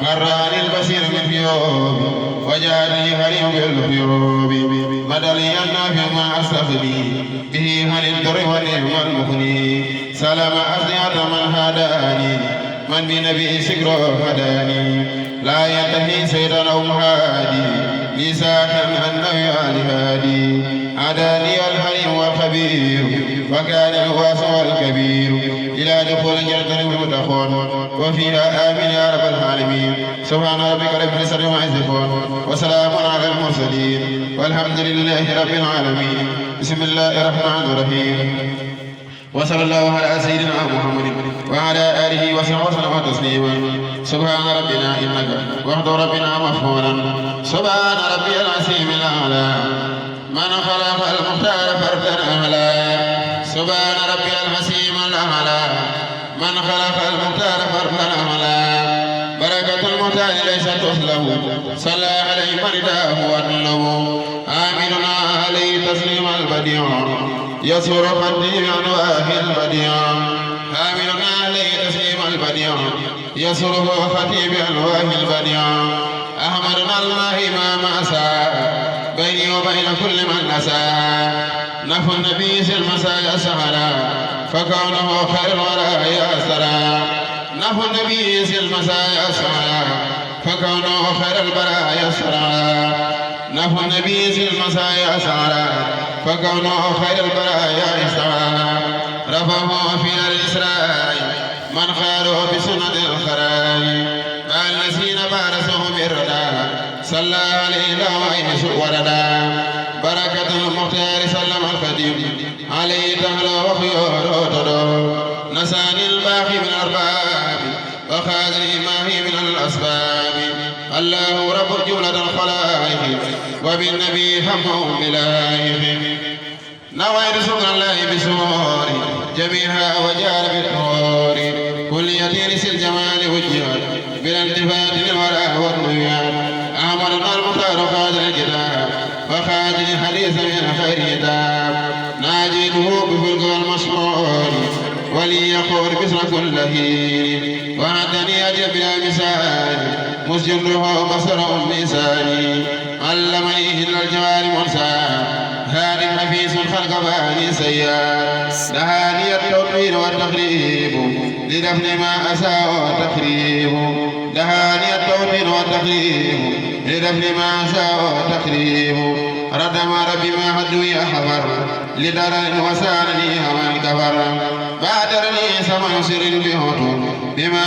مران البصير من فيوب وجعلني هريم بالفيوب مدلي النافع ما أستغني به عن الدر والنعم المغني سلام أصلحة من هداني من بنبي سكره هداني لا ينتهي سيدا أو مهادي لساكا النبي الهادي هداني الحليم والخبير وكان الواسع الكبير إلى دخول الجنة المتقون وفيها آمين يا رب العالمين سبحان ربك رب العزة عما يصفون وسلام على المرسلين والحمد لله رب العالمين بسم الله الرحمن الرحيم وصلى الله على سيدنا محمد وعلى آله وصحبه وسلم تسليما سبحان ربنا إنك وحد ربنا مغفورا سبحان ربي العظيم الأعلى من خلق المختار فردا أهلا سبحان ربي الحسيم الأعلى من خلق المختار فردا أهلا بركة المختار ليست تسلم صلى عليه من رداه وأدله آمننا عليه تسليم البديع يسر خدي بأنواه البديع آمننا عليه تسليم البديع يسره خدي بأنواه البديع أحمدنا الله ما أساء بيني وبين كل من أساء نفو النبي في المساء سهلا فكونه خير الورى ياسرا نفو النبي في المساء سهلا فكونه خير البرايا سرا نفو النبي في المساء سهلا فكونه خير البرايا سرا رفعه في الإسراء من خاروا بسنة الخراي الذين بارسوا بالردى صلى عليه وعيش وردا بركة المختار سلم القديم عليه تهلا وخيور تدو نساني الباقي من الأرباب وخاذني ماهي من الأسباب الله رب جملة الخلائق وبالنبي همهم بلايق نويت شكر الله بسرور جميعها وجار بالنور كل يتيرس الجمال والجهاد بلا التفات للوراء والريان أمرنا المختار خادر الكتاب وخادر حديث من خير كتاب ناجيته بفلك والمشهور ولي يقول بسر كل هين وعدني أجب بلا مثال مسجده بصر لساني علمني إن الجوار مرسى هاد حفيظ خلق باني سيار نهاني التوحيد والتقريب لدفن ما أساء والتقريب نهاني التوحيد والتقريب لدفن ما أساء والتقريب رد ما ربي ما حد يا حفر لدرن وسانني هوان كفر بادرني سمع سر بهوت بما